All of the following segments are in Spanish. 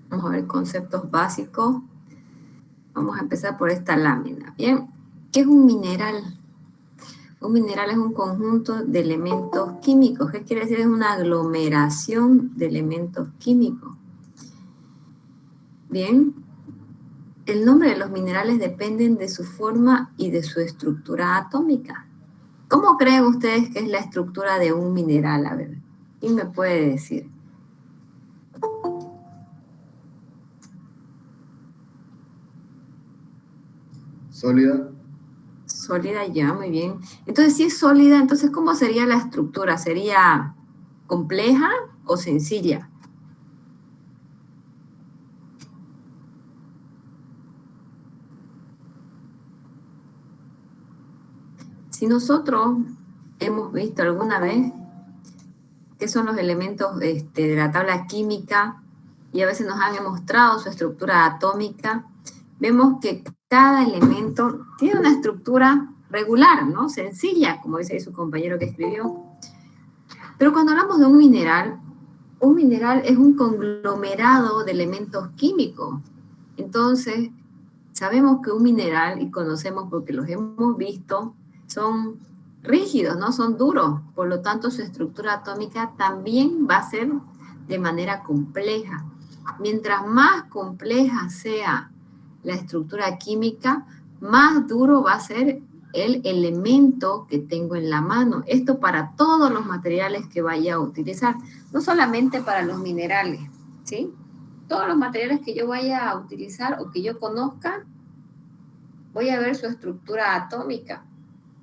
Vamos a ver conceptos básicos. Vamos a empezar por esta lámina. Bien, ¿qué es un mineral? Un mineral es un conjunto de elementos químicos. ¿Qué quiere decir? Es una aglomeración de elementos químicos. Bien, el nombre de los minerales dependen de su forma y de su estructura atómica. ¿Cómo creen ustedes que es la estructura de un mineral? A ver, ¿quién me puede decir? Sólida. Sólida, ya, muy bien. Entonces, si es sólida, entonces, ¿cómo sería la estructura? ¿Sería compleja o sencilla? Si nosotros hemos visto alguna vez qué son los elementos de la tabla química y a veces nos han mostrado su estructura atómica, vemos que cada elemento tiene una estructura regular, ¿no? Sencilla, como dice ahí su compañero que escribió. Pero cuando hablamos de un mineral es un conglomerado de elementos químicos. Entonces, sabemos que un mineral, y conocemos porque los hemos visto, son rígidos, ¿no? Son duros. Por lo tanto, su estructura atómica también va a ser de manera compleja. Mientras más compleja sea la estructura química, más duro va a ser el elemento que tengo en la mano. Esto para todos los materiales que vaya a utilizar, no solamente para los minerales, ¿sí? Todos los materiales que yo vaya a utilizar o que yo conozca, voy a ver su estructura atómica,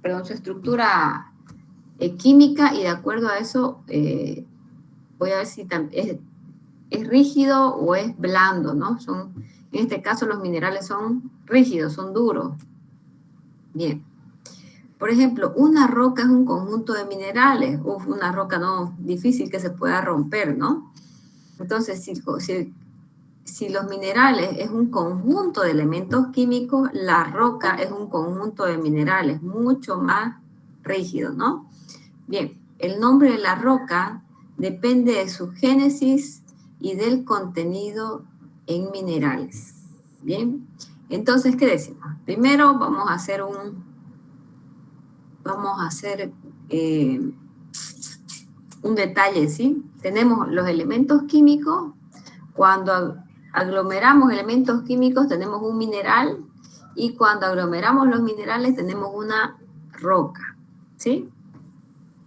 perdón, su estructura química y de acuerdo a eso voy a ver si es rígido o es blando, ¿no? En este caso los minerales son rígidos, son duros. Bien. Por ejemplo, una roca es un conjunto de minerales. Una roca no difícil que se pueda romper, ¿no? Entonces, si los minerales es un conjunto de elementos químicos, la roca es un conjunto de minerales mucho más rígido, ¿no? Bien, el nombre de la roca depende de su génesis y del contenido en minerales. Bien, entonces, ¿qué decimos? Primero vamos a hacer un detalle, ¿sí? Tenemos los elementos químicos. Cuando aglomeramos elementos químicos tenemos un mineral y cuando aglomeramos los minerales tenemos una roca, ¿sí?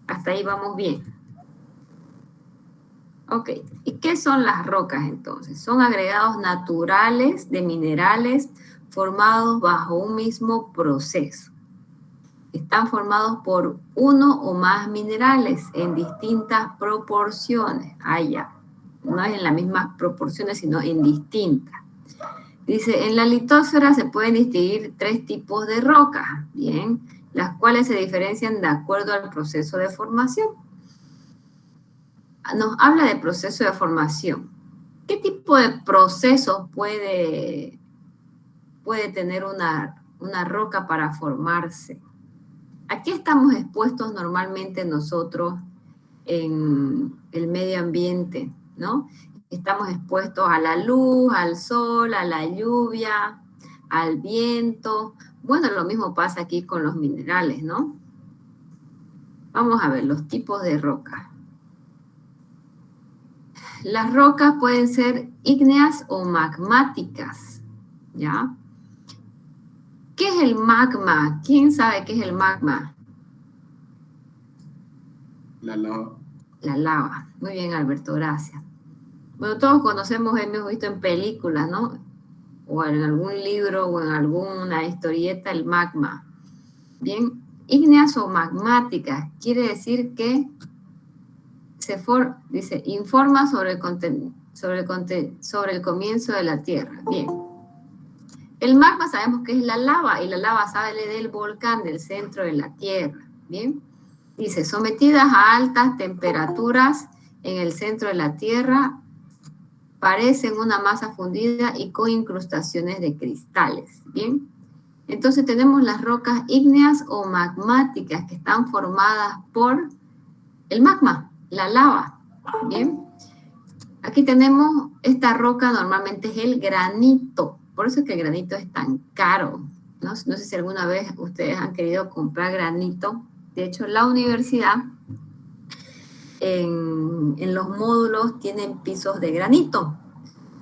Hasta ahí vamos bien. Ok, ¿y qué son las rocas entonces? Son agregados naturales de minerales formados bajo un mismo proceso. Están formados por uno o más minerales en distintas proporciones. Ya. No es en las mismas proporciones, sino en distintas. Dice, en la litósfera se pueden distinguir 3 tipos de rocas, bien, las cuales se diferencian de acuerdo al proceso de formación. Nos habla de proceso de formación. ¿Qué tipo de proceso puede tener una roca para formarse? ¿A qué estamos expuestos normalmente nosotros en el medio ambiente, ¿no? Estamos expuestos a la luz, al sol, a la lluvia, al viento. Bueno, lo mismo pasa aquí con los minerales, ¿no? Vamos a ver los tipos de rocas. Las rocas pueden ser ígneas o magmáticas, ¿ya? ¿Qué es el magma? ¿Quién sabe qué es el magma? La lava. La lava. Muy bien, Alberto, gracias. Bueno, todos conocemos, hemos visto en películas, ¿no? O en algún libro o en alguna historieta el magma. Bien, ígneas o magmáticas quiere decir que dice, informa sobre el comienzo de la Tierra. Bien. El magma sabemos que es la lava y la lava sale del volcán del centro de la Tierra. Bien. Dice, sometidas a altas temperaturas en el centro de la Tierra, parecen una masa fundida y con incrustaciones de cristales. Bien. Entonces tenemos las rocas ígneas o magmáticas que están formadas por el magma, la lava. Bien. Aquí tenemos, esta roca normalmente es el granito, por eso es que el granito es tan caro. No sé si alguna vez ustedes han querido comprar granito. De hecho, la universidad en los módulos tienen pisos de granito.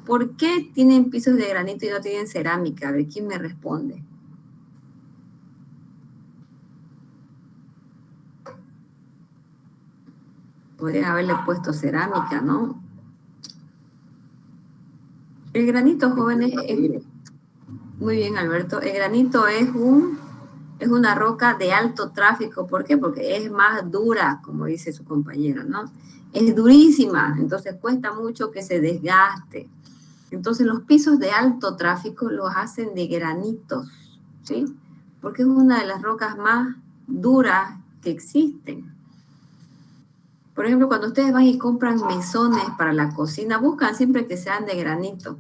¿Por qué tienen pisos de granito y no tienen cerámica? A ver, ¿quién me responde? Podrían haberle puesto cerámica, ¿no? El granito, jóvenes, muy bien, Alberto. El granito es una roca de alto tráfico. ¿Por qué? Porque es más dura, como dice su compañero, ¿no? Es durísima, entonces cuesta mucho que se desgaste. Entonces los pisos de alto tráfico los hacen de granitos, ¿sí? Porque es una de las rocas más duras que existen. Por ejemplo, cuando ustedes van y compran mesones para la cocina, buscan siempre que sean de granito,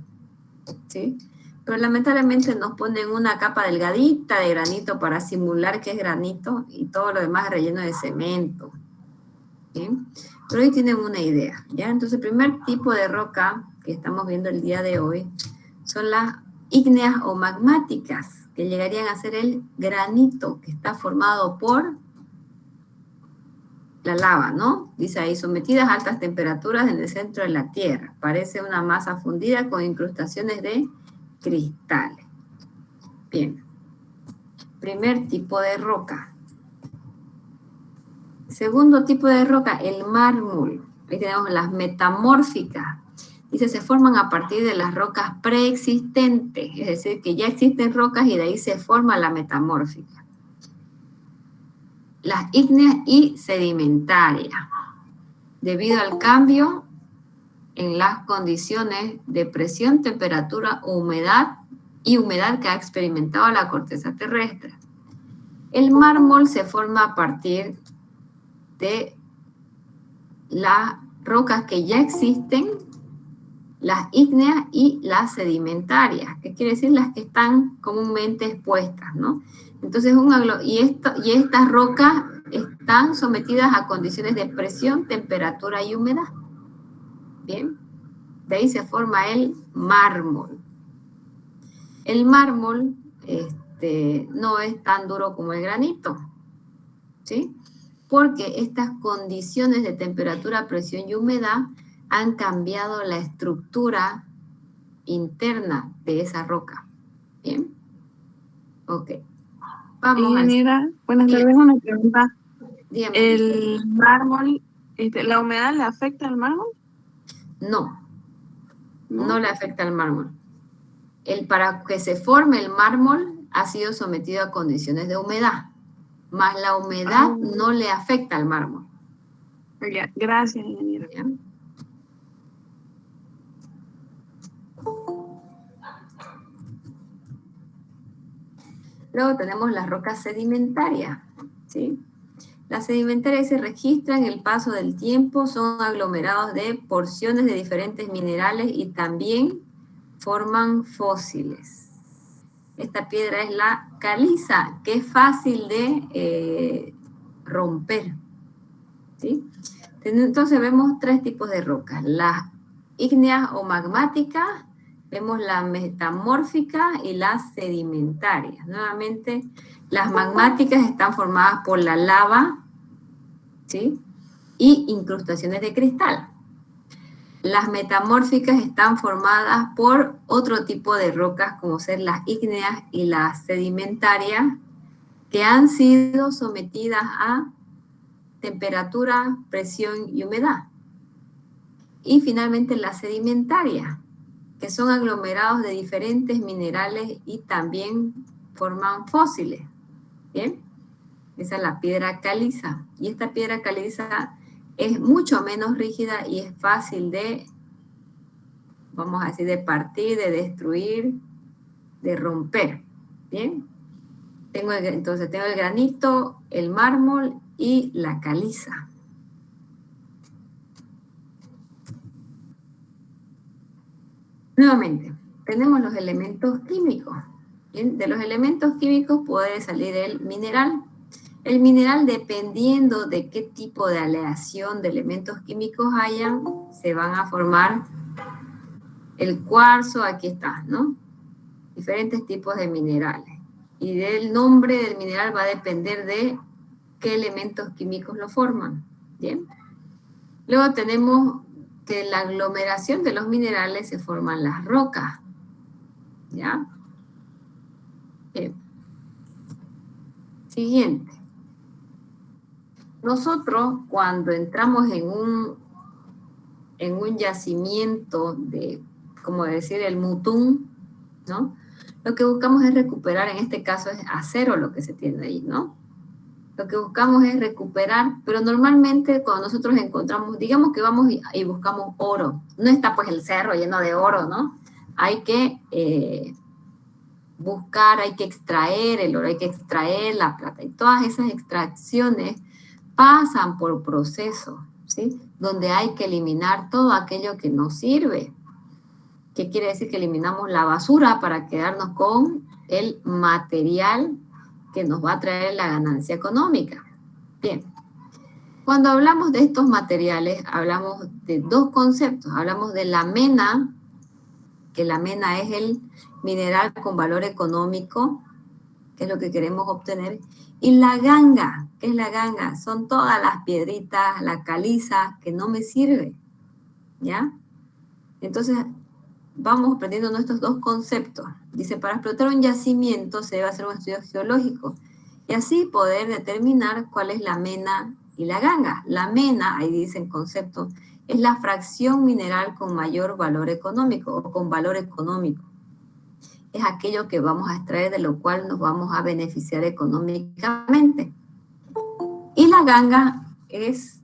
¿sí? Pero lamentablemente nos ponen una capa delgadita de granito para simular que es granito y todo lo demás es relleno de cemento, ¿sí? Pero hoy tienen una idea, ¿ya? Entonces, el primer tipo de roca que estamos viendo el día de hoy son las ígneas o magmáticas, que llegarían a ser el granito, que está formado por la lava, ¿no? Dice ahí, sometidas a altas temperaturas en el centro de la Tierra. Parece una masa fundida con incrustaciones de cristales. Bien. Primer tipo de roca. Segundo tipo de roca, el mármol. Ahí tenemos las metamórficas. Dice, se forman a partir de las rocas preexistentes. Es decir, que ya existen rocas y de ahí se forma la metamórfica. Las ígneas y sedimentarias. Debido al cambio en las condiciones de presión, temperatura, humedad que ha experimentado la corteza terrestre. El mármol se forma a partir de las rocas que ya existen, las ígneas y las sedimentarias, que quiere decir las que están comúnmente expuestas, ¿no? Entonces, estas rocas están sometidas a condiciones de presión, temperatura y humedad. Bien, de ahí se forma el mármol. El mármol no es tan duro como el granito, ¿sí? Porque estas condiciones de temperatura, presión y humedad han cambiado la estructura interna de esa roca. ¿Bien? Ok. Vamos a... Ingeniera, buenas Dígame. tardes, una pregunta. Dígame. ¿El mármol, la humedad le afecta al mármol? No le afecta al mármol. Para que se forme el mármol ha sido sometido a condiciones de humedad, más la humedad no le afecta al mármol. Ya, gracias, ingeniera. ¿Ya? Luego tenemos las rocas sedimentarias, ¿sí? Las sedimentarias se registran el paso del tiempo, son aglomerados de porciones de diferentes minerales y también forman fósiles. Esta piedra es la caliza, que es fácil de romper, ¿sí? Entonces vemos tres tipos de rocas, las ígneas o magmáticas, vemos la metamórfica y las sedimentarias. Nuevamente, las magmáticas están formadas por la lava, ¿sí? Y incrustaciones de cristal. Las metamórficas están formadas por otro tipo de rocas, como ser las ígneas y las sedimentarias, que han sido sometidas a temperatura, presión y humedad. Y finalmente las sedimentarias, que son aglomerados de diferentes minerales y también forman fósiles. ¿Bien? Esa es la piedra caliza. Y esta piedra caliza es mucho menos rígida y es fácil de, vamos a decir, de partir, de destruir, de romper. ¿Bien? Entonces tengo el granito, el mármol y la caliza. Nuevamente, tenemos los elementos químicos. ¿Bien? De los elementos químicos puede salir el mineral. El mineral, dependiendo de qué tipo de aleación de elementos químicos haya, se van a formar el cuarzo, aquí está, ¿no? Diferentes tipos de minerales. Y del nombre del mineral va a depender de qué elementos químicos lo forman. Bien. Luego tenemos que en la aglomeración de los minerales se forman las rocas. ¿Ya? Bien. Siguiente. Nosotros, cuando entramos en un yacimiento de, como decir, el mutún, ¿no? Lo que buscamos es recuperar, en este caso es acero lo que se tiene ahí, ¿no? Lo que buscamos es recuperar, pero normalmente cuando nosotros encontramos, digamos que vamos y buscamos oro, no está pues el cerro lleno de oro, ¿no? Hay que buscar, hay que extraer el oro, hay que extraer la plata, y todas esas extracciones pasan por procesos, ¿sí? Donde hay que eliminar todo aquello que no sirve. ¿Qué quiere decir? Que eliminamos la basura para quedarnos con el material que nos va a traer la ganancia económica. Bien, cuando hablamos de estos materiales, hablamos de dos conceptos. Hablamos de la mena, que la mena es el mineral con valor económico, que es lo que queremos obtener, y la ganga. ¿Qué es la ganga? Son todas las piedritas, la caliza, que no me sirve, ¿ya? Entonces, vamos aprendiendo nuestros dos conceptos. Dice, para explotar un yacimiento se debe hacer un estudio geológico y así poder determinar cuál es la mena y la ganga. La mena, ahí dice el concepto, es la fracción mineral con mayor valor económico o con valor económico. Es aquello que vamos a extraer, de lo cual nos vamos a beneficiar económicamente. Y la ganga es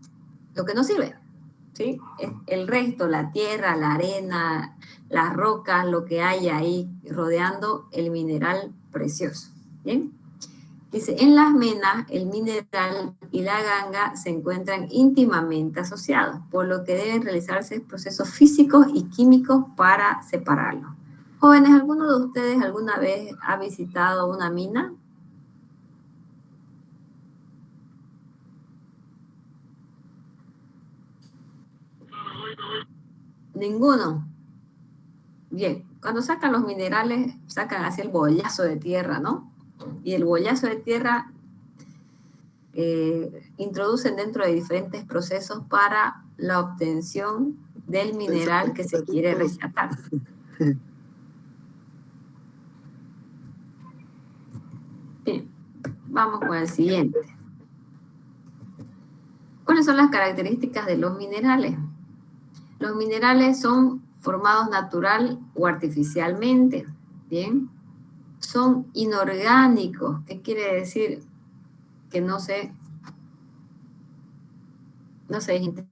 lo que nos sirve, ¿sí? Es el resto, la tierra, la arena, las rocas, lo que hay ahí rodeando el mineral precioso. ¿Bien? Dice, en las menas, el mineral y la ganga se encuentran íntimamente asociados, por lo que deben realizarse procesos físicos y químicos para separarlos. Jóvenes, ¿alguno de ustedes alguna vez ha visitado una mina? Ninguno. Bien, cuando sacan los minerales, sacan así el bollazo de tierra, ¿no? Y el bollazo de tierra introducen dentro de diferentes procesos para la obtención del mineral que se quiere rescatar. Bien, vamos con el siguiente. ¿Cuáles son las características de los minerales? Los minerales son formados natural o artificialmente, ¿bien? Son inorgánicos. ¿Qué quiere decir? Que no se desintegran.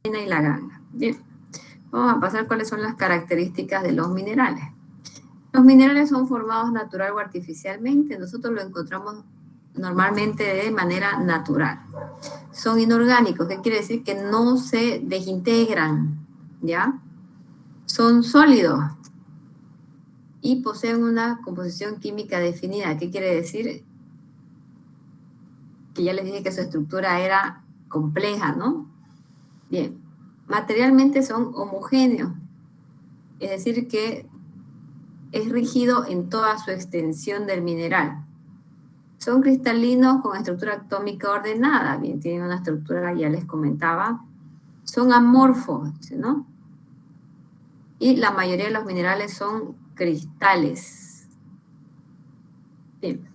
Y la ganga. Bien, vamos a pasar cuáles son las características de los minerales. Los minerales son formados natural o artificialmente. Nosotros lo encontramos normalmente de manera natural. Son inorgánicos, ¿qué quiere decir? Que no se desintegran, ¿ya? Son sólidos y poseen una composición química definida. ¿Qué quiere decir? Que ya les dije que su estructura era compleja, ¿no? Bien, materialmente son homogéneos, es decir que es rígido en toda su extensión del mineral. Son cristalinos con estructura atómica ordenada, bien, tienen una estructura, ya les comentaba. Son amorfos, ¿no? Y la mayoría de los minerales son cristales. Bien.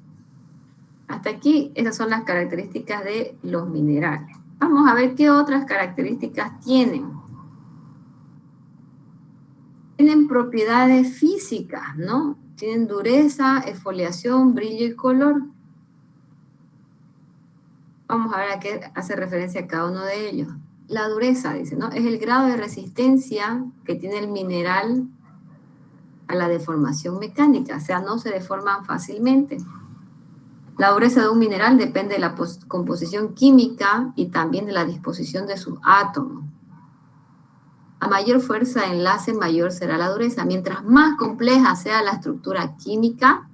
Hasta aquí, esas son las características de los minerales. Vamos a ver qué otras características tienen. Tienen propiedades físicas, ¿no? Tienen dureza, exfoliación, brillo y color. Vamos a ver a qué hace referencia cada uno de ellos. La dureza, dice, ¿no? Es el grado de resistencia que tiene el mineral a la deformación mecánica, o sea, no se deforman fácilmente. La dureza de un mineral depende de la composición química y también de la disposición de sus átomos. A mayor fuerza de enlace, mayor será la dureza. Mientras más compleja sea la estructura química,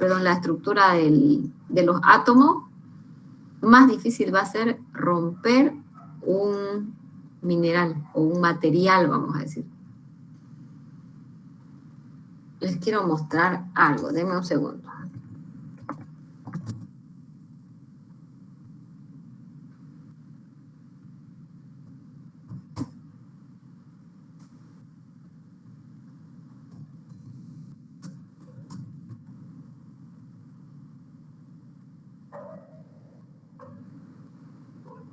la estructura de los átomos, más difícil va a ser romper un mineral o un material, vamos a decir. Les quiero mostrar algo, denme un segundo.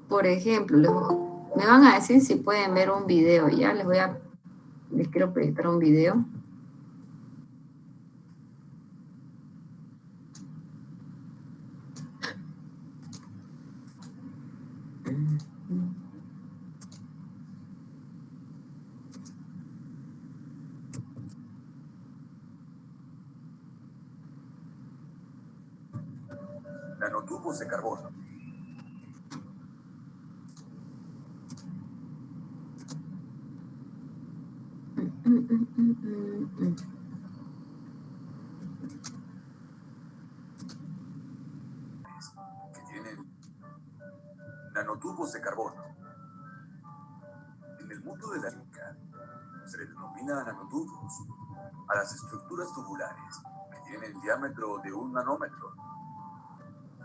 Por ejemplo, me van a decir si pueden ver un video, ya les quiero proyectar un video. Nanotubos de carbono. Que tienen nanotubos de carbono. En el mundo de la química se le denomina nanotubos a las estructuras tubulares que tienen el diámetro de 1 nanómetro.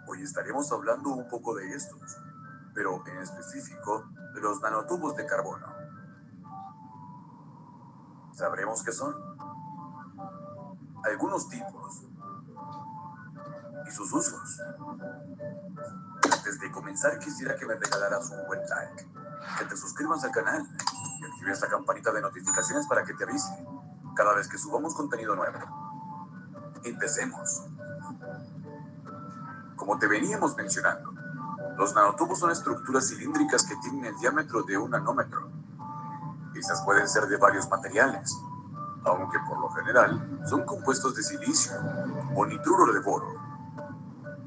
Hoy estaremos hablando un poco de estos, pero en específico de los nanotubos de carbono. ¿Sabremos qué son? Algunos tipos y sus usos. Antes de comenzar, quisiera que me regalaras un buen like, que te suscribas al canal y actives la campanita de notificaciones para que te avise cada vez que subamos contenido nuevo. Empecemos. Como te veníamos mencionando, los nanotubos son estructuras cilíndricas que tienen el diámetro de 1 nanómetro. Estas pueden ser de varios materiales, aunque por lo general son compuestos de silicio o nitruro de boro.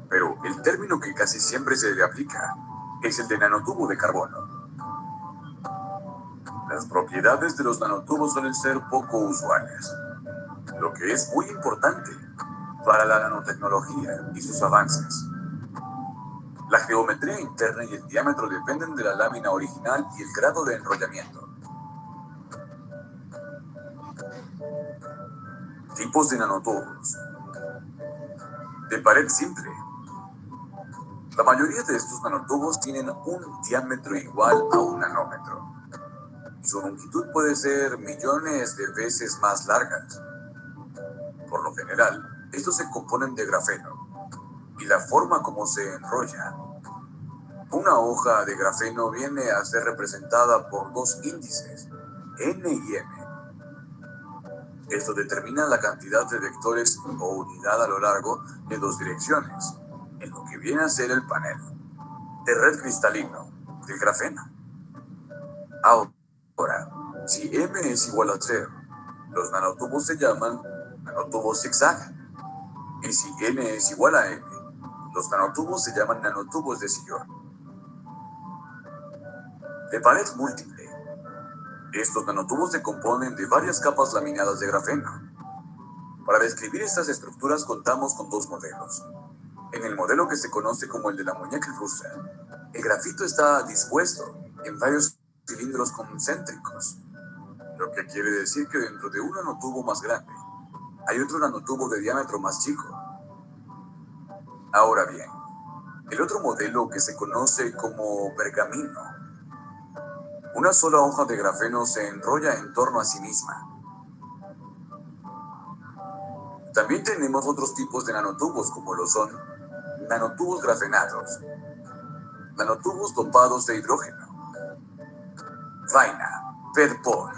Pero el término que casi siempre se le aplica es el de nanotubo de carbono. Las propiedades de los nanotubos suelen ser poco usuales, lo que es muy importante para la nanotecnología y sus avances. La geometría interna y el diámetro dependen de la lámina original y el grado de enrollamiento. Tipos de nanotubos. De pared simple. La mayoría de estos nanotubos tienen un diámetro igual a 1 nanómetro. Su longitud puede ser millones de veces más largas. Por lo general, estos se componen de grafeno y la forma como se enrolla. Una hoja de grafeno viene a ser representada por 2 índices, N y M. Esto determina la cantidad de vectores o unidad a lo largo de 2 direcciones, en lo que viene a ser el panel de red cristalino del grafeno. Ahora, si M es igual a 0, los nanotubos se llaman nanotubos zigzag. Y si N es igual a M, los nanotubos se llaman nanotubos de sillón. De pared múltiple. Estos nanotubos se componen de varias capas laminadas de grafeno. Para describir estas estructuras contamos con 2 modelos. En el modelo que se conoce como el de la muñeca rusa, el grafito está dispuesto en varios cilindros concéntricos, lo que quiere decir que dentro de un nanotubo más grande hay otro nanotubo de diámetro más chico. Ahora bien, el otro modelo que se conoce como pergamino, una sola hoja de grafeno se enrolla en torno a sí misma. También tenemos otros tipos de nanotubos, como lo son nanotubos grafenados, nanotubos dopados de hidrógeno, vaina, PEDPOR,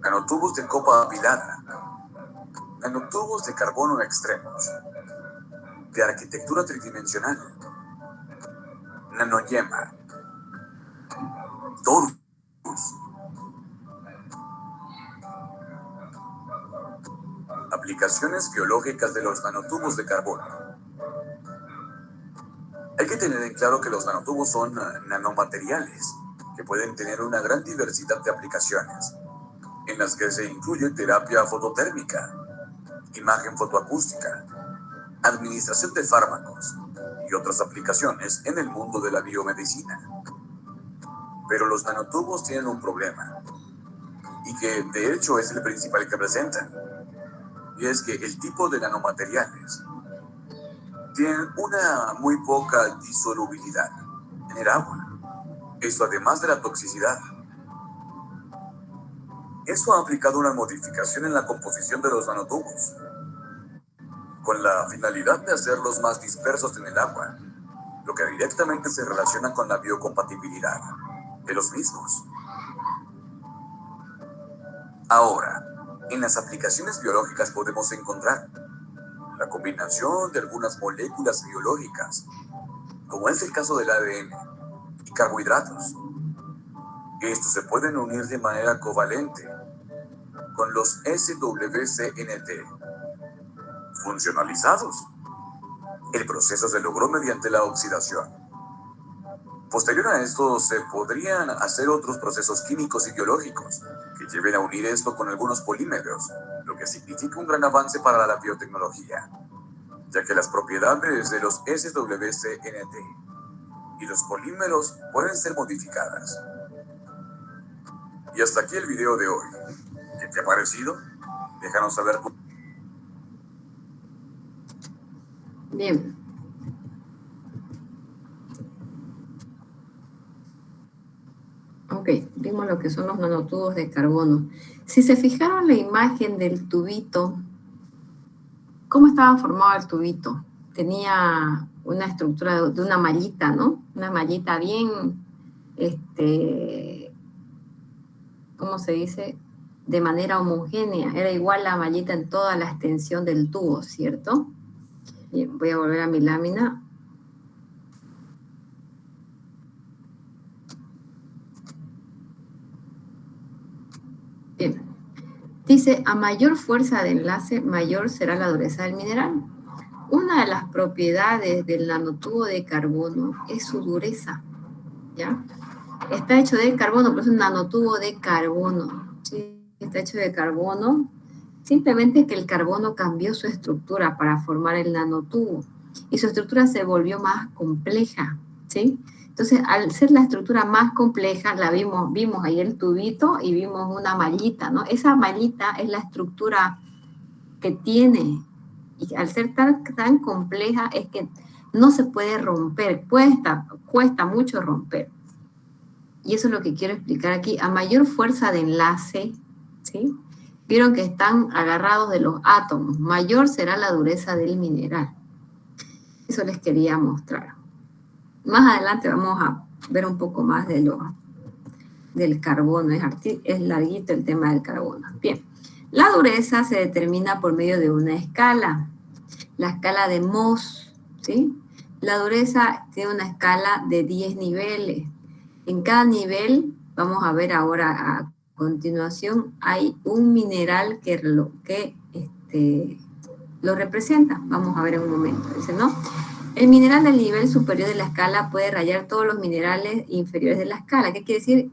nanotubos de copa apilada, nanotubos de carbono extremos, de arquitectura tridimensional, Nanoyema. Torus. Aplicaciones biológicas de los nanotubos de carbono. Hay que tener en claro que los nanotubos son nanomateriales que pueden tener una gran diversidad de aplicaciones, en las que se incluye terapia fototérmica, imagen fotoacústica, administración de fármacos y otras aplicaciones en el mundo de la biomedicina. Pero los nanotubos tienen un problema, y que de hecho es el principal que presentan, y es que el tipo de nanomateriales tienen una muy poca disolubilidad en el agua. Esto además de la toxicidad. Eso ha aplicado una modificación en la composición de los nanotubos, con la finalidad de hacerlos más dispersos en el agua, lo que directamente se relaciona con la biocompatibilidad de los mismos. Ahora, en las aplicaciones biológicas podemos encontrar la combinación de algunas moléculas biológicas, como es el caso del ADN y carbohidratos. Estos se pueden unir de manera covalente con los SWCNT funcionalizados. El proceso se logró mediante la oxidación. Posterior a esto, se podrían hacer otros procesos químicos y biológicos que lleven a unir esto con algunos polímeros, lo que significa un gran avance para la biotecnología, ya que las propiedades de los SWCNT y los polímeros pueden ser modificadas. Y hasta aquí el video de hoy. ¿Qué te ha parecido? Déjanos saber tu... Bien. Ok, vimos lo que son los nanotubos de carbono. Si se fijaron la imagen del tubito, ¿cómo estaba formado el tubito? Tenía una estructura de una mallita, ¿no? Una mallita bien, ¿cómo se dice? De manera homogénea. Era igual la mallita en toda la extensión del tubo, ¿cierto? Bien, voy a volver a mi lámina. Bien. Dice, a mayor fuerza de enlace, mayor será la dureza del mineral. Una de las propiedades del nanotubo de carbono es su dureza, ¿ya? Está hecho de carbono, pero es un nanotubo de carbono, ¿sí? Está hecho de carbono, simplemente que el carbono cambió su estructura para formar el nanotubo, y su estructura se volvió más compleja, ¿sí? Entonces, al ser la estructura más compleja, la vimos ahí el tubito y vimos una mallita, ¿no? Esa mallita es la estructura que tiene, y al ser tan compleja es que no se puede romper, cuesta mucho romper. Y eso es lo que quiero explicar aquí. A mayor fuerza de enlace, ¿sí? Vieron que están agarrados de los átomos, mayor será la dureza del mineral. Eso les quería mostrar. Más adelante vamos a ver un poco más del carbono. Es larguito el tema del carbono. Bien, la dureza se determina por medio de una escala. La escala de Mohs, ¿sí? La dureza tiene una escala de 10 niveles. En cada nivel, vamos a ver ahora a continuación, hay un mineral que lo representa. Vamos a ver en un momento. Dice, ¿no? El mineral del nivel superior de la escala puede rayar todos los minerales inferiores de la escala. ¿Qué quiere decir?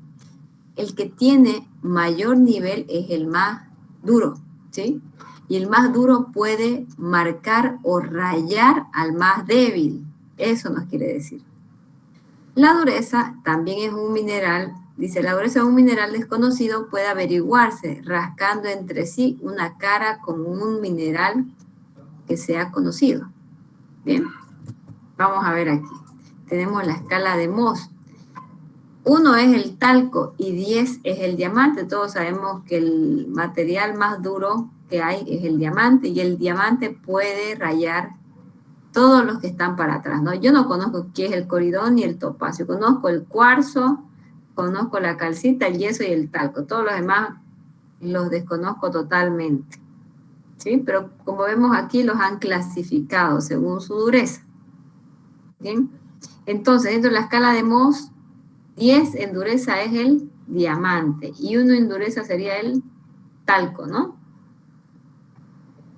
El que tiene mayor nivel es el más duro, ¿sí? Y el más duro puede marcar o rayar al más débil. Eso nos quiere decir. La dureza también es un mineral. Dice, la dureza de un mineral desconocido puede averiguarse rascando entre sí una cara con un mineral que sea conocido. Bien, vamos a ver aquí. Tenemos la escala de Mohs. 1 es el talco y 10 es el diamante. Todos sabemos que el material más duro que hay es el diamante, y el diamante puede rayar todos los que están para atrás, ¿no? Yo no conozco qué es el coridón ni el topacio. Conozco el cuarzo, conozco la calcita, el yeso y el talco. Todos los demás los desconozco totalmente, ¿sí? Pero como vemos aquí, los han clasificado según su dureza. ¿Bien? Entonces, dentro de la escala de Mohs, 10 en dureza es el diamante y 1 en dureza sería el talco, ¿no?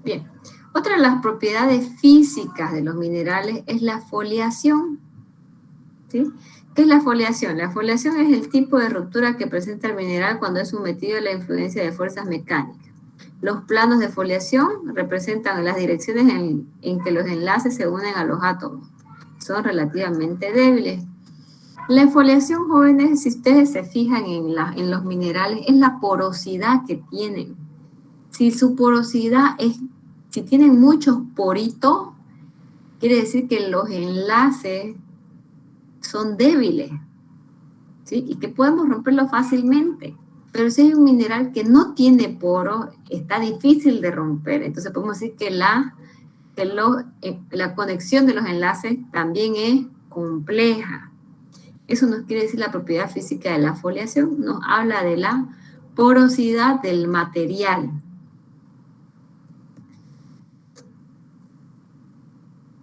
Bien. Otra de las propiedades físicas de los minerales es la foliación, ¿sí? ¿Qué es la foliación? La foliación es el tipo de ruptura que presenta el mineral cuando es sometido a la influencia de fuerzas mecánicas. Los planos de foliación representan las direcciones en que los enlaces se unen a los átomos. Son relativamente débiles. La foliación, jóvenes, si ustedes se fijan en los minerales, es la porosidad que tienen. Si su porosidad si tienen muchos poritos, quiere decir que los enlaces son débiles, ¿sí? Y que podemos romperlo fácilmente. Pero si hay un mineral que no tiene poro, está difícil de romper. Entonces podemos decir que la conexión de los enlaces también es compleja. Eso nos quiere decir la propiedad física de la foliación. Nos habla de la porosidad del material.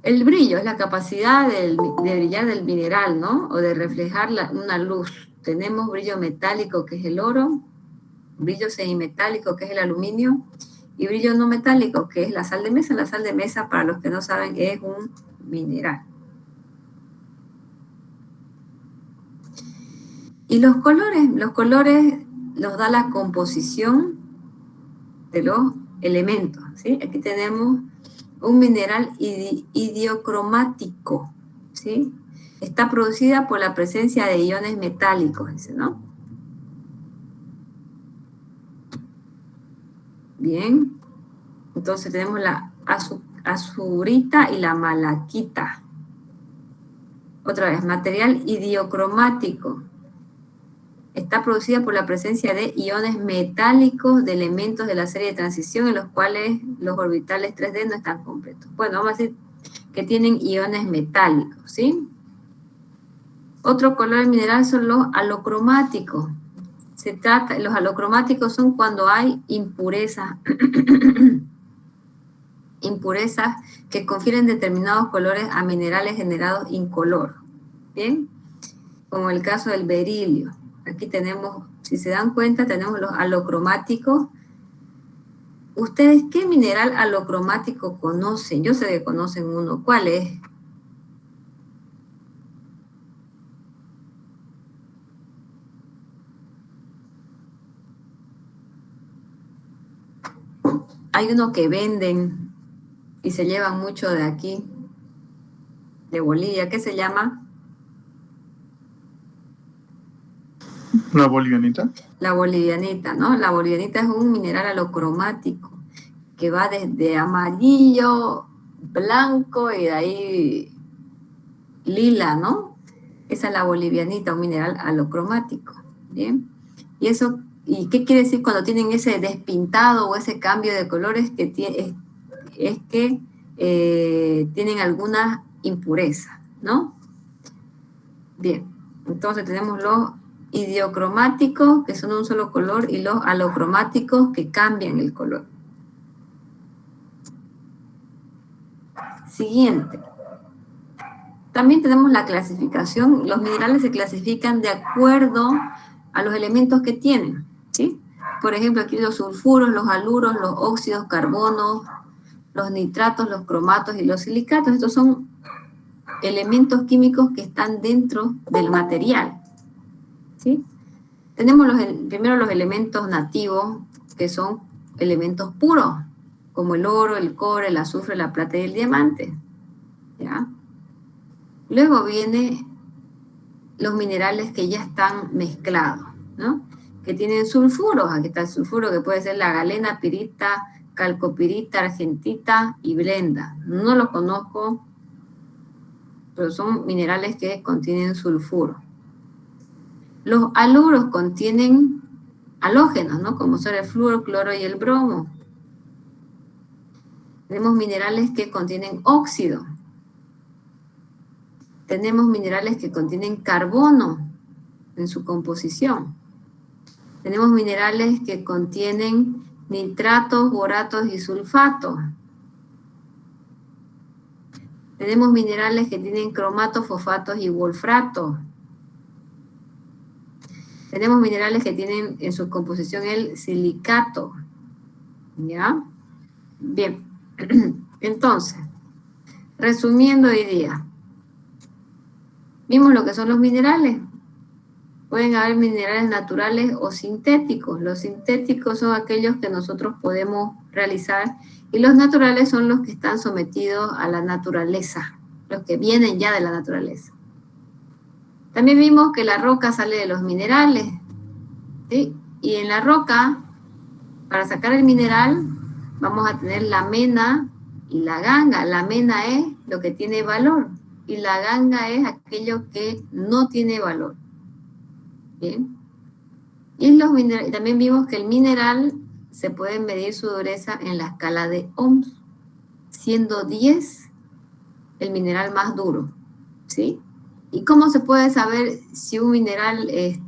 El brillo es la capacidad de brillar del mineral, ¿no? O de reflejar una luz. Tenemos brillo metálico, que es el oro, brillo semimetálico, que es el aluminio, y brillo no metálico, que es la sal de mesa. La sal de mesa, para los que no saben, es un mineral. Y los colores los da la composición de los elementos, ¿sí? Aquí tenemos un mineral idiocromático, ¿sí? Está producida por la presencia de iones metálicos, dice, ¿no? Bien. Entonces tenemos la azurita y la malaquita. Otra vez, material idiocromático. Está producida por la presencia de iones metálicos de elementos de la serie de transición en los cuales los orbitales 3D no están completos. Bueno, vamos a decir que tienen iones metálicos, ¿sí? Otro color mineral son los alocromáticos. Los alocromáticos son cuando hay impurezas, impurezas que confieren determinados colores a minerales generados incolor, ¿bien? Como el caso del berilio. Aquí tenemos, si se dan cuenta, tenemos los alocromáticos. ¿Ustedes qué mineral alocromático conocen? Yo sé que conocen uno. ¿Cuál es? Hay uno que venden y se llevan mucho de aquí, de Bolivia. ¿Qué se llama? ¿La bolivianita? La bolivianita, ¿no? La bolivianita es un mineral alocromático que va desde amarillo, blanco y de ahí lila, ¿no? Esa es la bolivianita, un mineral alocromático, ¿bien? ¿Y qué quiere decir cuando tienen ese despintado o ese cambio de colores? Es que tienen alguna impureza, ¿no? Bien, entonces tenemos los idiocromáticos, que son de un solo color, y los alocromáticos, que cambian el color. Siguiente. También tenemos la clasificación. Los minerales se clasifican de acuerdo a los elementos que tienen, ¿sí? Por ejemplo, aquí los sulfuros, los haluros, los óxidos, carbonos, los nitratos, los cromatos y los silicatos. Estos son elementos químicos que están dentro del material, ¿sí? Tenemos primero los elementos nativos, que son elementos puros, como el oro, el cobre, el azufre, la plata y el diamante, ¿ya? Luego vienen los minerales que ya están mezclados, ¿no? Que tienen sulfuros. Aquí está el sulfuro, que puede ser la galena, pirita, calcopirita, argentita y blenda. No los conozco, pero son minerales que contienen sulfuro. Los haluros contienen halógenos, ¿no? Como son el flúor, cloro y el bromo. Tenemos minerales que contienen óxido. Tenemos minerales que contienen carbono en su composición. Tenemos minerales que contienen nitratos, boratos y sulfatos. Tenemos minerales que tienen cromatos, fosfatos y wolfrato. Tenemos minerales que tienen en su composición el silicato. ¿Ya? Bien. Entonces, resumiendo hoy día, vimos lo que son los minerales. Pueden haber minerales naturales o sintéticos. Los sintéticos son aquellos que nosotros podemos realizar y los naturales son los que están sometidos a la naturaleza, los que vienen ya de la naturaleza. También vimos que la roca sale de los minerales, ¿sí? Y en la roca, para sacar el mineral, vamos a tener la mena y la ganga. La mena es lo que tiene valor y la ganga es aquello que no tiene valor. Bien. Y también vimos que el mineral se puede medir su dureza en la escala de Ohms, siendo 10 el mineral más duro, ¿sí? ¿Y cómo se puede saber si un mineral es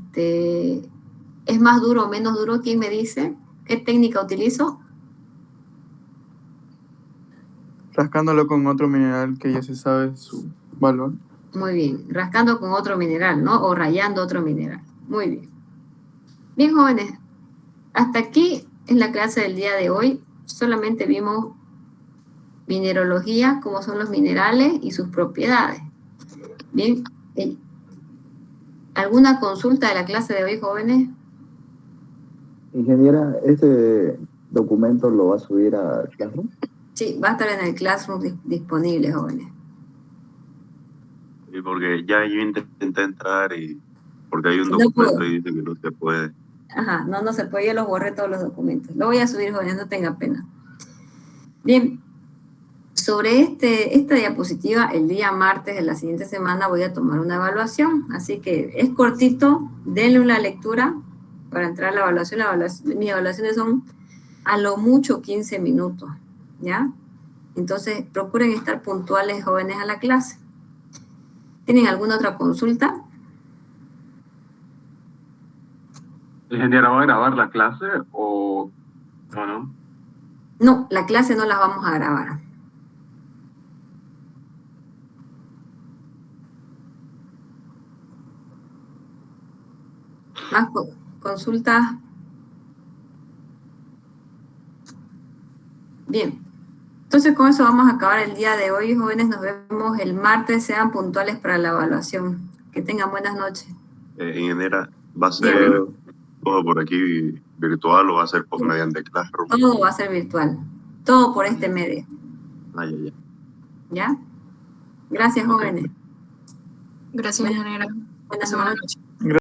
más duro o menos duro? ¿Quién me dice? ¿Qué técnica utilizo? Rascándolo con otro mineral que ya se sabe su valor. Muy bien, rascando con otro mineral, ¿no? O rayando otro mineral. Muy bien. Bien, jóvenes, hasta aquí es la clase del día de hoy. Solamente vimos mineralogía, cómo son los minerales y sus propiedades. Bien, ¿alguna consulta de la clase de hoy, jóvenes? Ingeniera, ¿este documento lo va a subir a Classroom? Sí, va a estar en el Classroom disponible, jóvenes. Sí, porque ya yo intenté entrar y porque hay un No documento puedo. y dice que no se puede. Ajá, no se puede, yo los borré todos los documentos. Lo voy a subir, jóvenes, no tengan pena. Bien, sobre esta diapositiva, el día martes de la siguiente semana voy a tomar una evaluación, así que es cortito, denle una lectura para entrar a la evaluación. Mis evaluaciones son a lo mucho 15 minutos, ¿ya? Entonces, procuren estar puntuales, jóvenes, a la clase. ¿Tienen alguna otra consulta? Ingeniera, ¿va a grabar la clase o no? No, la clase no la vamos a grabar. ¿Más consultas? Bien. Entonces, con eso vamos a acabar el día de hoy, jóvenes. Nos vemos el martes. Sean puntuales para la evaluación. Que tengan buenas noches. Ingeniera, ¿va a ser todo por aquí virtual o va a ser por mediante Classroom? Todo va a ser virtual. Todo por este medio. Ya. ¿Ya? Gracias, jóvenes. Gracias, ingeniera. Buenas Buenas noches. noches.